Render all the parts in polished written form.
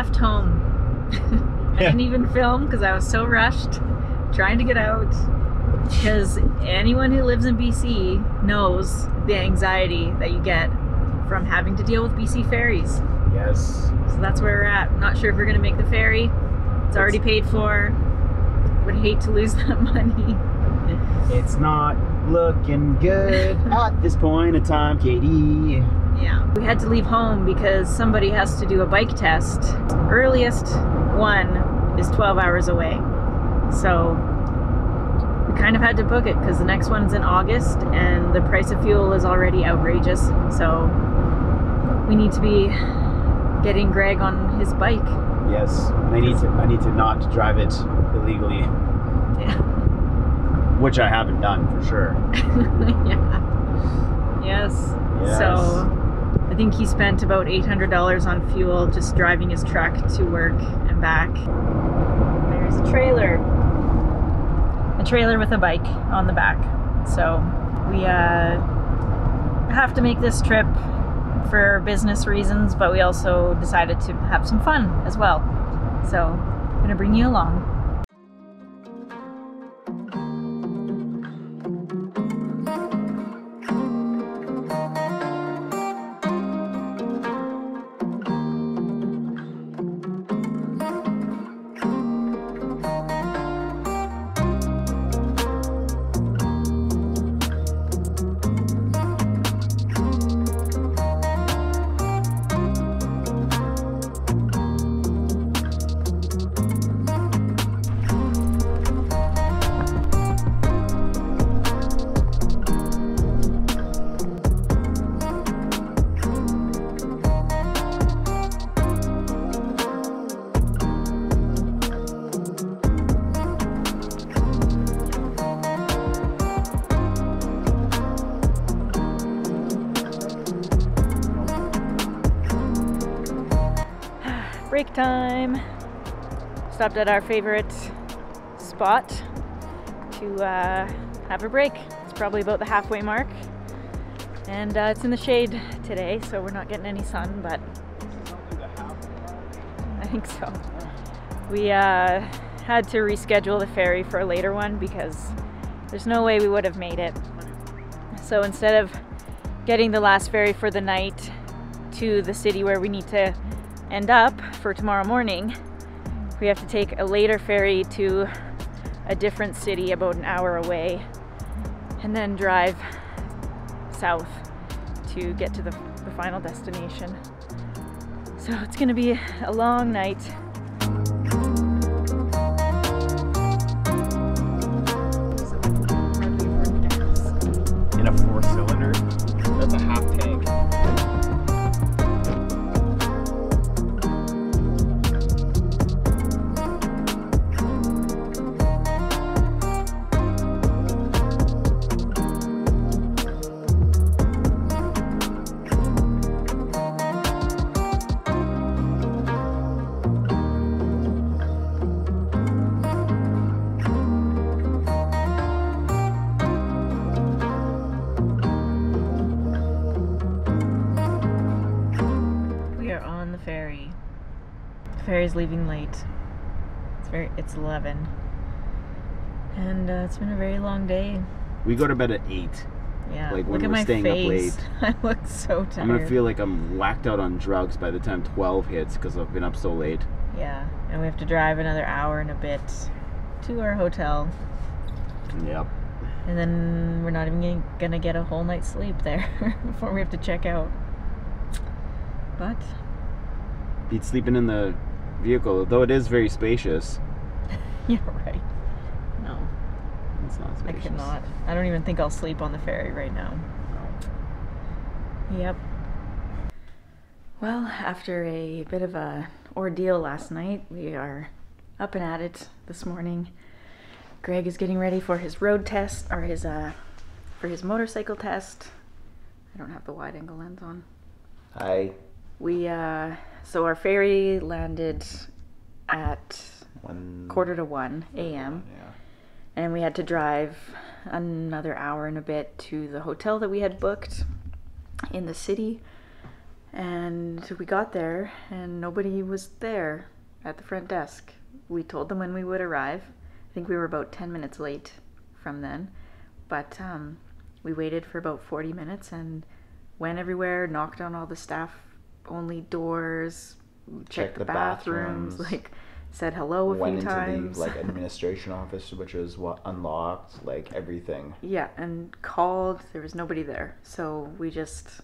left home. I didn't even film because I was so rushed trying to get out. Because anyone who lives in BC knows the anxiety that you get from having to deal with BC ferries. Yes. So that's where we're at. Not sure if we're going to make the ferry. It's already paid for. Would hate to lose that money. It's not looking good at this point in time, Katie. Yeah. We had to leave home because somebody has to do a bike test. Earliest one is 12 hours away. So we kind of had to book it because the next one's in August and the price of fuel is already outrageous. So we need to be getting Greg on his bike. Yes. I need to not drive it illegally. Yeah. Which I haven't done for sure. Yeah. Yes. So I think he spent about $800 on fuel just driving his truck to work and back. There's a trailer. A trailer with a bike on the back. So we have to make this trip for business reasons, but we also decided to have some fun as well. So I'm gonna bring you along. Break time. Stopped at our favorite spot to have a break. It's probably about the halfway mark, and it's in the shade today, so we're not getting any sun, but I think so. We had to reschedule the ferry for a later one because there's no way we would have made it. So instead of getting the last ferry for the night to the city where we need to end up for tomorrow morning, we have to take a later ferry to a different city about an hour away and then drive south to get to the final destination. So it's gonna be a long night. In a 4-cylinder? That's a half tank. Ferry. The ferry's leaving late. It's 11. And it's been a very long day. We go to bed at 8. Yeah. Like when look at we're my staying face. up late. I look so tired. I'm gonna feel like I'm whacked out on drugs by the time 12 hits because I've been up so late. Yeah, and we have to drive another hour and a bit to our hotel. Yep. And then we're not even gonna get a whole night's sleep there before we have to check out. But beat sleeping in the vehicle, though it is very spacious. You're right. No. It's not spacious. I could not. I don't even think I'll sleep on the ferry right now. No. Yep. Well, after a bit of a ordeal last night, we are up and at it this morning. Greg is getting ready for his road test, or his for his motorcycle test. I don't have the wide angle lens on. Hi. We so our ferry landed at 1:45 a.m. Yeah. And we had to drive another hour and a bit to the hotel that we had booked in the city. And we got there and nobody was there at the front desk. We told them when we would arrive. I think we were about 10 minutes late from then, but we waited for about 40 minutes and went everywhere, knocked on all the staff only doors, checked the bathrooms, like said hello a few times. Went into the like administration office, which was unlocked, like everything. Yeah, and called. There was nobody there, so we just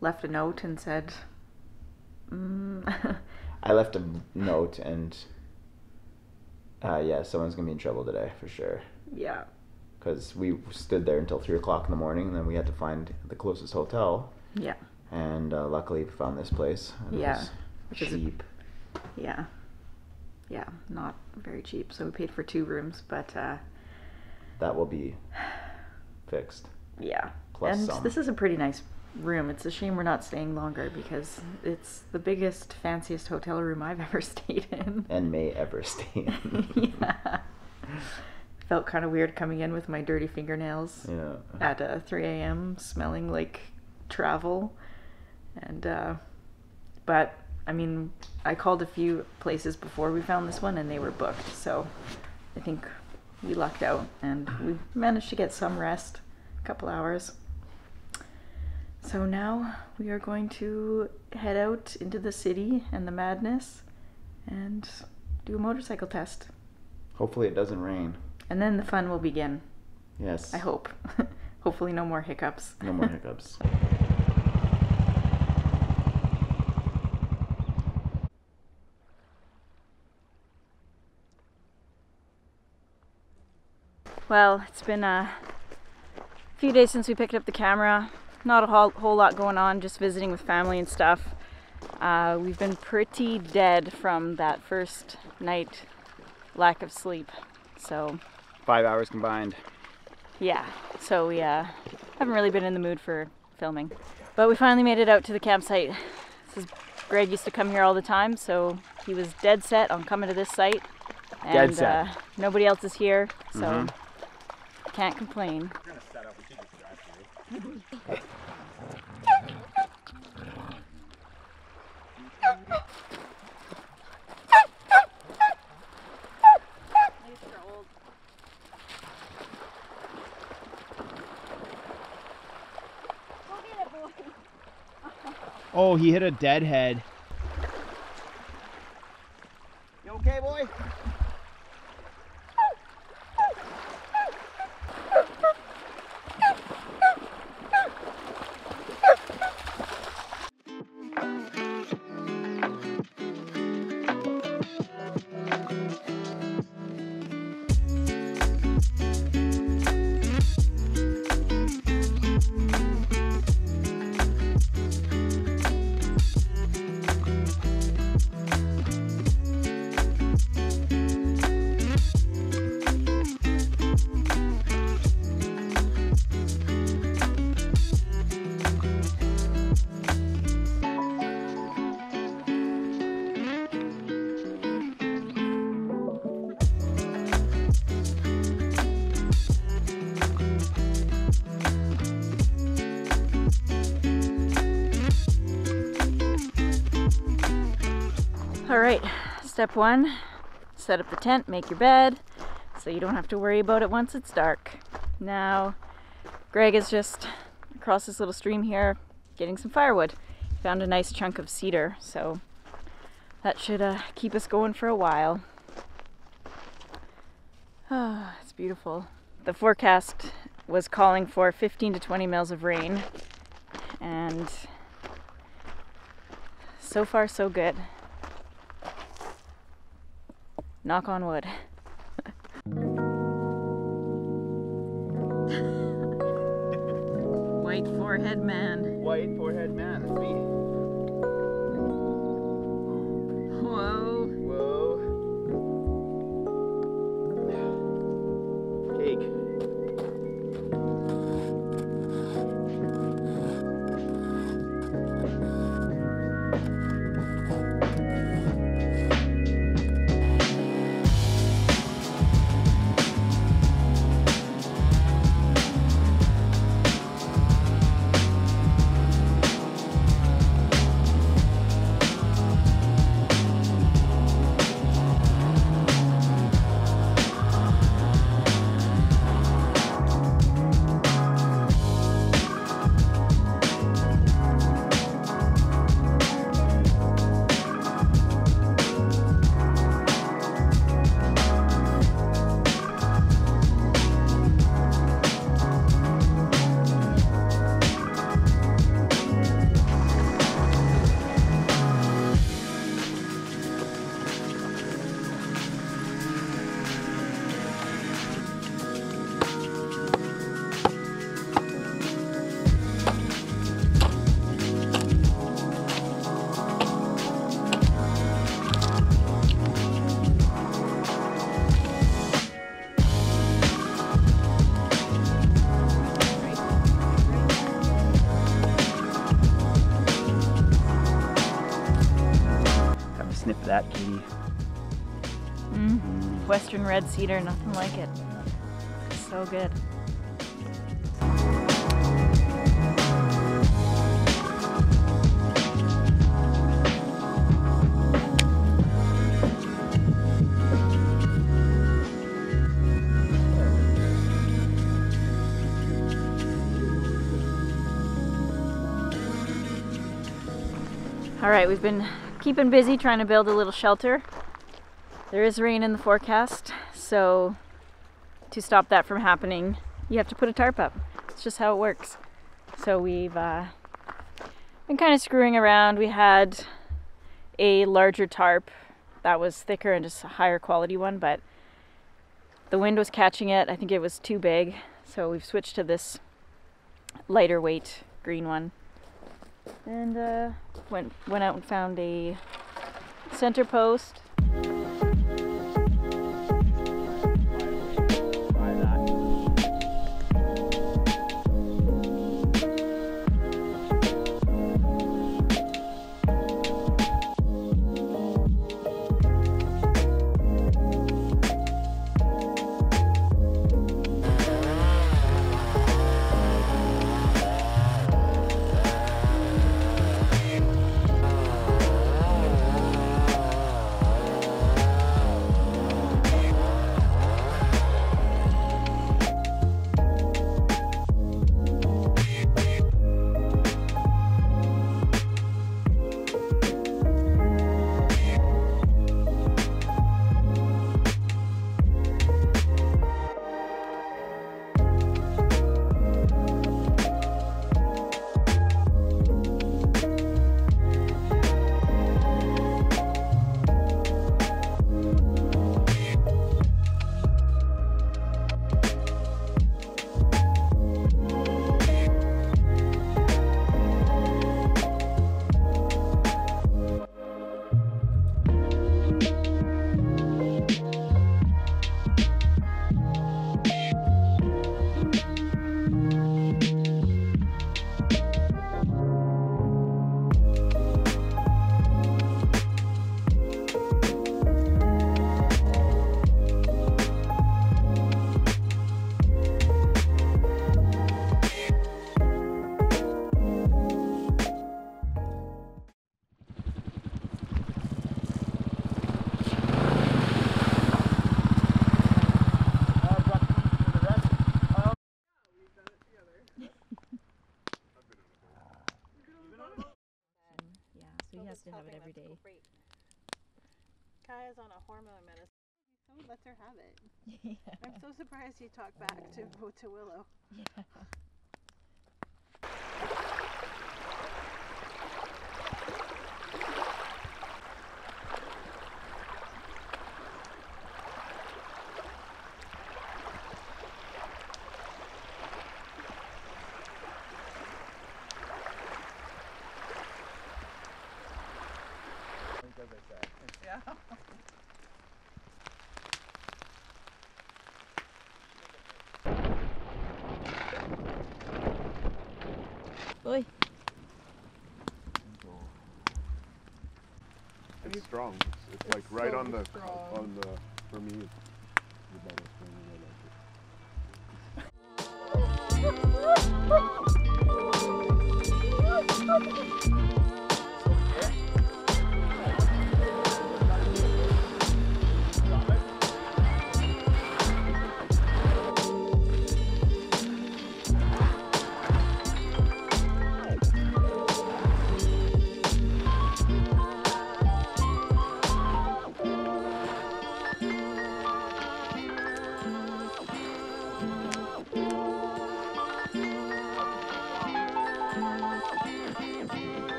left a note and said. I left a note and. Yeah, someone's gonna be in trouble today for sure. Yeah. Because we stood there until 3 o'clock in the morning, and then we had to find the closest hotel. Yeah. And luckily, we found this place. It was cheap. Yeah, not very cheap. So we paid for 2 rooms, but that will be fixed. Yeah. Plus and some. This is a pretty nice room. It's a shame we're not staying longer because it's the biggest, fanciest hotel room I've ever stayed in. And may ever stay in. Yeah. Felt kind of weird coming in with my dirty fingernails at 3 a.m. smelling like travel. And, but, I mean, I called a few places before we found this one and they were booked. So I think we lucked out and we managed to get some rest, a couple hours. So now we are going to head out into the city and the madness and do a motorcycle test. Hopefully it doesn't rain. And then the fun will begin. Yes. I hope. Hopefully no more hiccups. No more hiccups. Well, it's been a few days since we picked up the camera. Not a whole lot going on, just visiting with family and stuff. We've been pretty dead from that first night, lack of sleep. So 5 hours combined. Yeah, so we haven't really been in the mood for filming. But we finally made it out to the campsite. Greg used to come here all the time, so he was dead set on coming to this site. And dead set. Nobody else is here, so can't complain. Oh, he hit a deadhead. You okay, boy? All right, step 1, set up the tent, make your bed, so you don't have to worry about it once it's dark. Now, Greg is just across this little stream here getting some firewood. Found a nice chunk of cedar, so that should keep us going for a while. Oh, it's beautiful. The forecast was calling for 15 to 20 mils of rain, and so far so good. Knock on wood. White forehead man. White forehead man, that's me. Whoa. Whoa. Cake. Western red cedar, nothing like it. It's so good. All right, we've been keeping busy trying to build a little shelter. There is rain in the forecast, so to stop that from happening, you have to put a tarp up. It's just how it works. So we've been kind of screwing around. We had a larger tarp that was thicker and just a higher quality one, but the wind was catching it. I think it was too big, so we've switched to this lighter weight green one. And went out and found a center post. He has to have it every day. Kaya's on a hormone medicine. So lets her have it. Yeah. I'm so surprised you talked back to Willow. Yeah. Yeah. Boy. It's strong. It's like right so on the strong. for me. It's about as strong as I like it.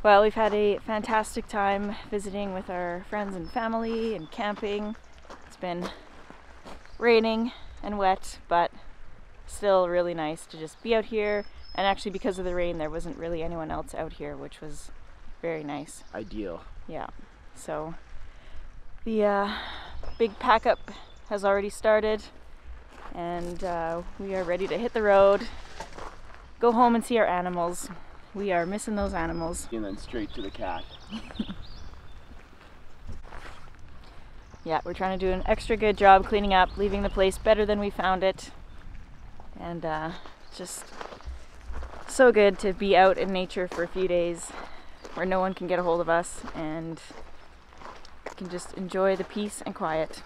Well, we've had a fantastic time visiting with our friends and family and camping. It's been raining and wet, but still really nice to just be out here. And actually, because of the rain, there wasn't really anyone else out here, which was very nice. Ideal. Yeah. So the big pack up has already started, and we are ready to hit the road, go home and see our animals. We are missing those animals. And then straight to the cat. Yeah, we're trying to do an extra good job cleaning up, leaving the place better than we found it. And just so good to be out in nature for a few days where no one can get a hold of us and can just enjoy the peace and quiet.